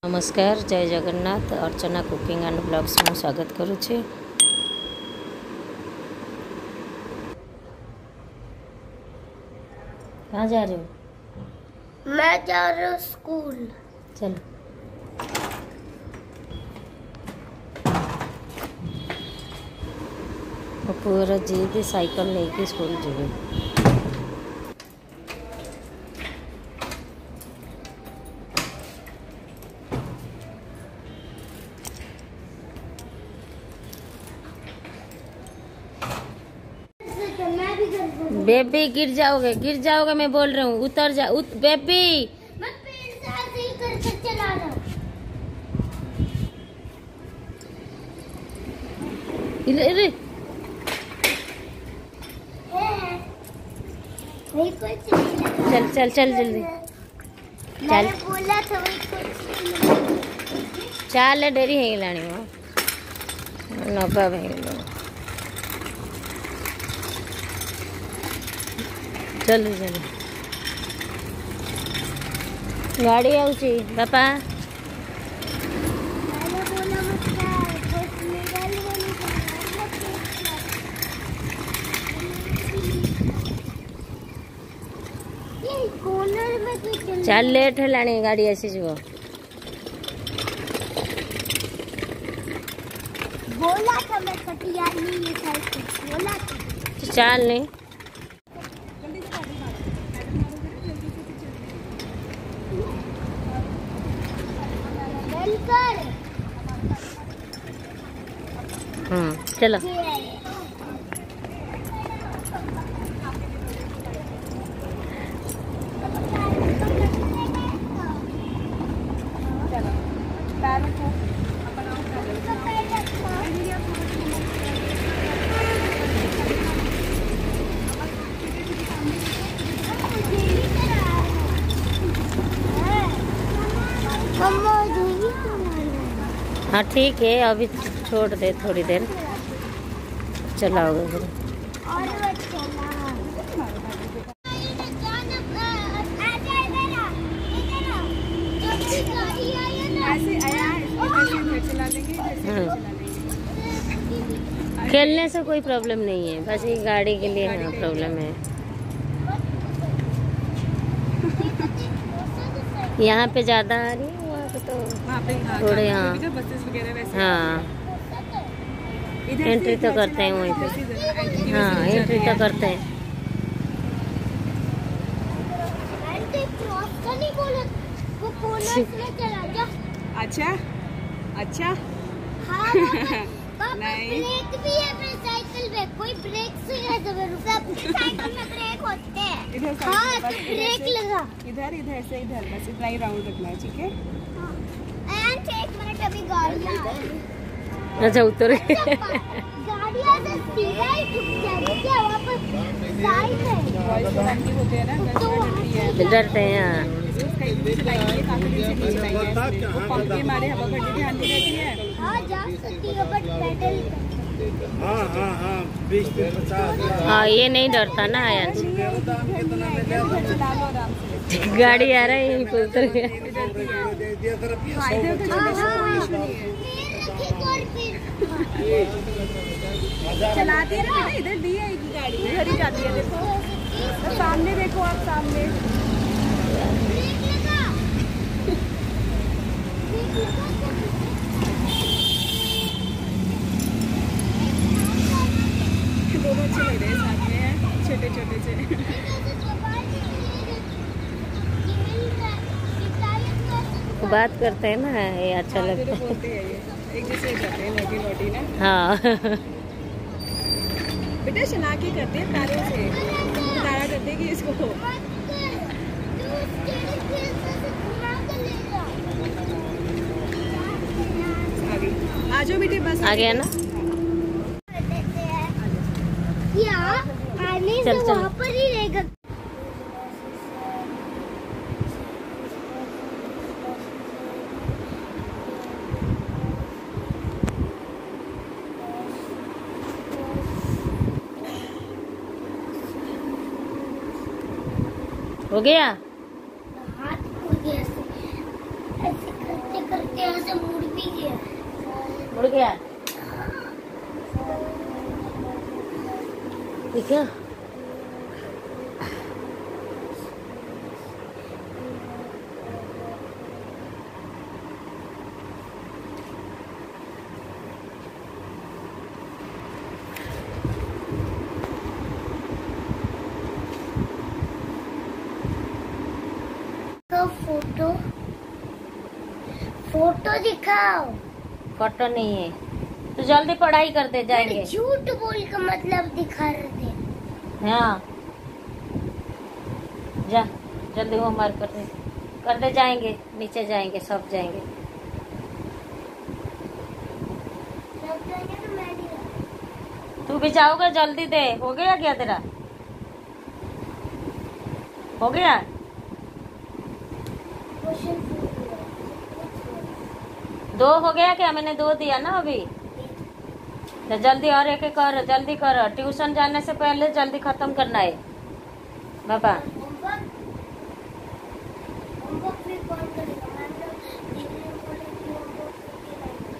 नमस्कार, जय जगन्नाथ। अर्चना cooking and blogs में स्वागत करूँ छी। कहाँ जा रहे हो? मैं जा रहा हूँ स्कूल। चलो। पूरा जीद साइकिल लेके स्कूल जीवे। बेबी गिर जाओगे, मैं बोल रहा हूँ, उतर जा। बेबी मैं पेड़ से ऐसे ही करके चला रहा हूँ। चल चल चल जल्दी चल। बोला था चल डेरी है लानी वो नबा भाई। चल चल गाड़ी आउची बापा। चल लेट है लानी गाड़ी आसी जीवो। बोला था मैं कटिया नहीं ये साइकिल बोला था। चल नहीं चलो। हाँ ठीक है, अभी छोड़ दे थोड़ी देर, चलाओगे फिर। खेलने से कोई प्रॉब्लम नहीं है, बस ये गाड़ी के लिए हाँ प्रॉब्लम है। यहाँ पे ज़्यादा आ रही है, वहाँ पे तो थोड़े हाँ एंट्री तो करते हैं वहीं पे। हाँ एंट्री तो करते हैं। अच्छा अच्छा हाँ ब्रेक भी है अपने साइकिल पे, कोई ब्रेक से साइकिल में ब्रेक होते हैं। हाँ तो ब्रेक लगा इधर इधर से इधर, बस इतना ही राउंड रखना है, ठीक है। एक मिनट अभी गाड़ी अच्छा उतर गाड़ियाँ से सीधा ही ठुक जाती है, वहाँ पर साइड है होते हैं ना, डरते हैं। हमारे हवा भरने ध्यान नहीं रहती है। हाँ जा सकती है बट पेडल। हाँ ये नहीं डरता ना यार। गाड़ी आ रहा है यहीं पे उतर गया। चलाती है ना, इधर दी है गाड़ी, इधर ही जाती है। देखो तो सामने देखो, आप सामने दोनों अच्छे लग रहे हैं, साथ में हैं छोटे छोटे से। बात करते हैं ना, ये अच्छा लगता है। एक जैसे करते हैं, नोटी नोटी ना। हाँ बेटा शना के करते हैं पैरों से, इशारा करते हैं कि इसको। आ जाओ बेटे, बस आ गया ना। आने से वहाँ पर ही रहेगा। हो गया। हाथ हो गया ऐसे करते करके यहाँ से मुड़ भी गया। मुड़ गया? ठीक है। फोटो फोटो दिखाओ। फोटो नहीं है तो जल्दी पढ़ाई करते जाएंगे। झूठ बोल का मतलब दिखा रहे थे। हाँ जा जल्दी होमवर्क करते जाएंगे, नीचे जाएंगे, सब जाएंगे। तू भी जाओगे? जल्दी दे। हो गया क्या तेरा? हो गया? दो हो गया क्या? मैंने दो दिया ना अभी। तो जल्दी और एक एक और जल्दी करो। ट्यूशन जाने से पहले जल्दी खत्म करना है बाबा।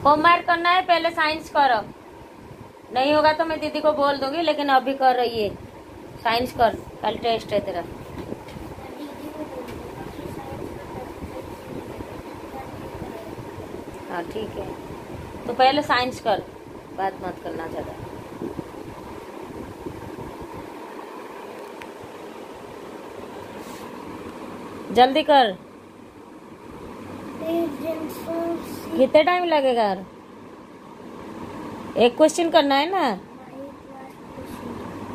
होमवर्क करना है, पहले साइंस करो। नहीं होगा तो मैं दीदी को बोल दूंगी, लेकिन अभी कर रही है। साइंस कर, कल टेस्ट है तेरा। हाँ ठीक है, तो पहले साइंस कर, बात मत करना ज्यादा। जल्दी कर। कितने टाइम लगेगा? एक क्वेश्चन करना है ना,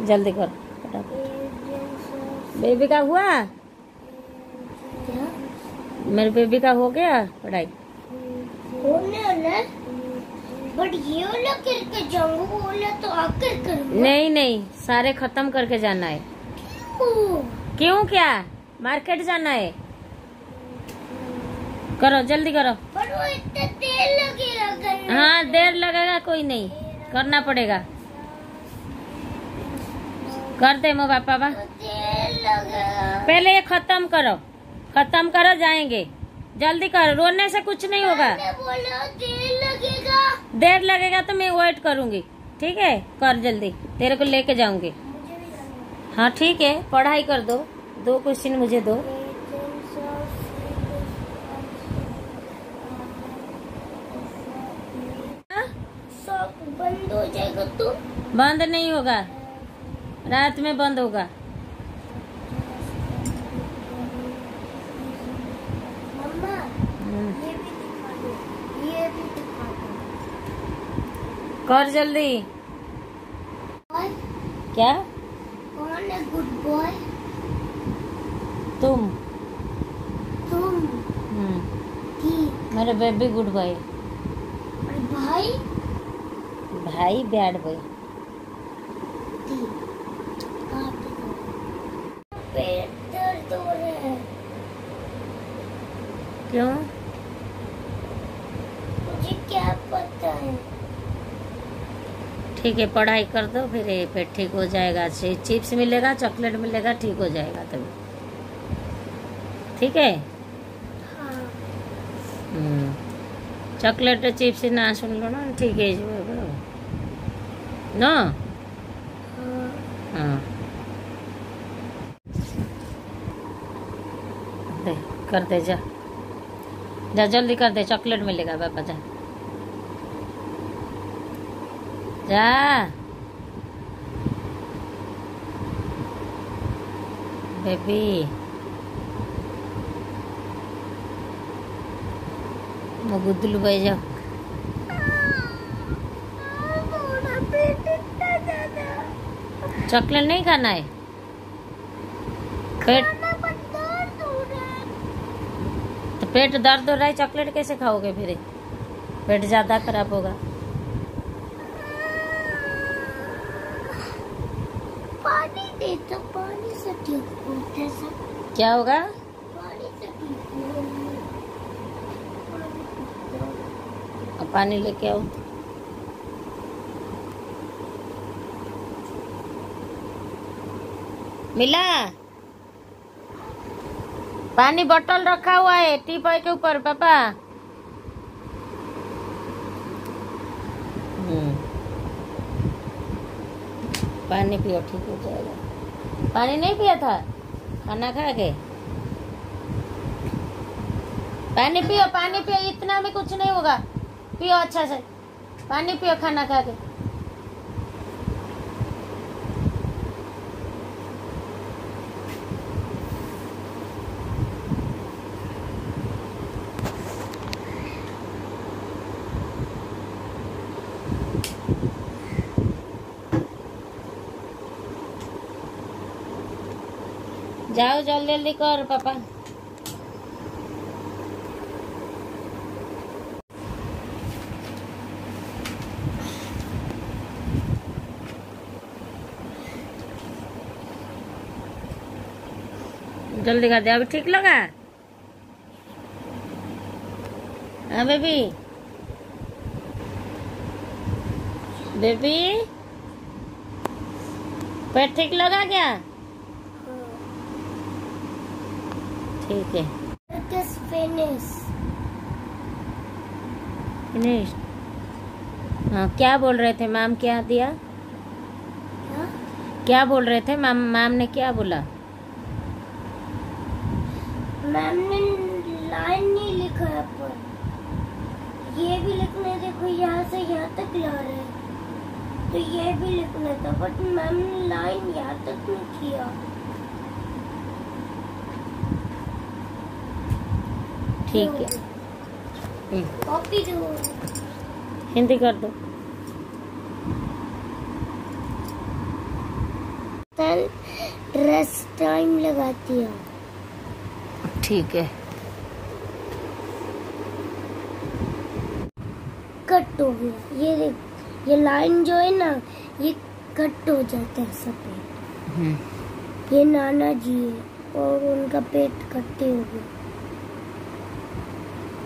जल्दी कर। बेबी का हुआ? मेरे बेबी का हो गया पढ़ाई? बट ये वाला करके जाऊंगा, वो वाला तो आकर करूंगा। नहीं नहीं, सारे खत्म करके जाना है। क्यों? क्या मार्केट जाना है? करो जल्दी करो। पर वो इतना देर लगेगा करने। हाँ देर लगेगा, कोई नहीं, करना पड़ेगा। कर दे मो पापा। देर लगेगा। पहले ये खत्म करो, जाएंगे। जल्दी कर, रोने से कुछ नहीं होगा। बोला देर लगेगा। देर लगेगा तो मैं वेट करूंगी, ठीक है? कर जल्दी, तेरे को लेके जाऊंगी। हाँ ठीक है, पढ़ाई कर दो। 2 क्वेश्चन मुझे दो। बंद हो जाएगा तो? बंद नहीं होगा, रात में बंद होगा। मम्मा ये भी दिखा दो, ये भी दिखा दो। कर जल्दी। और क्या? कौन है गुड बॉय? तुम। ठीक। मेरे बेबी गुड बॉय। और भाई? भाई बैड बॉय। पेट दर्द हो रहा है। क्यों? मुझे क्या पता है। ठीक है, पढ़ाई कर दो, फिर ये पेट ठीक हो जाएगा। चिप्स मिलेगा, चॉकलेट मिलेगा, ठीक हो जाएगा तभी। ठीक है? हाँ। चॉकलेट चिप्स ना सुन लो ना, ठीक है ना? हाँ दे, कर दे, जा जा जल्दी कर दे, चॉकलेट मिलेगा पापा। जा जा बेबी। मैं गुद्दलू भाई जाओ। चॉकलेट नहीं खाना है? पेट तो पेट दर्द हो रहा है, चॉकलेट कैसे खाओगे? फिर पेट ज्यादा खराब होगा। पानी दे तो, पानी से ठीक होता है सब। क्या होगा? पानी से ठीक होगा। अब पानी लेके आओ। मिला? पानी बोतल रखा हुआ है टीपॉय के ऊपर पापा। पानी पियो, ठीक हो जाएगा। पानी नहीं पिया था खाना खा के? पानी पियो, पानी पियो, इतना में कुछ नहीं होगा। पियो अच्छा से, पानी पियो खाना खा के। जाओ जल्दी जल्दी कर पापा। जल्दी कर दे, अभी ठीक लगा? हाँ बेबी, बेबी पेट ठीक लगा क्या? ठीक है। फिनिश। हाँ, क्या बोल रहे थे मैम? क्या दिया? क्या बोल रहे थे मैम? मैम ने क्या बोला? मैम ने लाइन नहीं लिखा है, पर ये भी लिखना है। देखो यहाँ से यहाँ तक ला रहे हैं, तो ये भी लिखना था, बट मैम ने लाइन यहाँ तक नहीं किया। ठीक है, कॉपी दो, हिंदी कर दो। ड्रेस टाइम लगाती हूँ। ठीक है। कट हो गया, ये देख, ये लाइन जो है ना, ये कट हो जाता है सफेद। ये नाना जी है और उनका पेट कट्टे हो गया,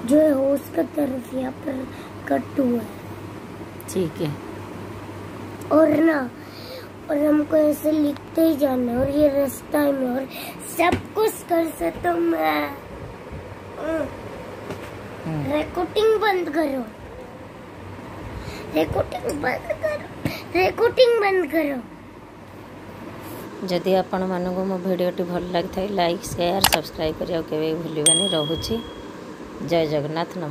जो है होश का तरफ यहाँ पर कट हुआ है। ठीक है। और ना, और हमको ऐसे लिखते ही जाना है, और ये रास्ता में, और सब कुछ कर सकता हूँ मैं। रिकॉर्डिंग बंद करो, रिकॉर्डिंग बंद करो, रिकॉर्डिंग बंद करो। जदि आपण मानक मो भिडियोटी भल लगी था, लाइक शेयर सब्सक्राइब करिया केबे भूलिबानी। रहूची। जय जगन्नाथ, नमस्कार।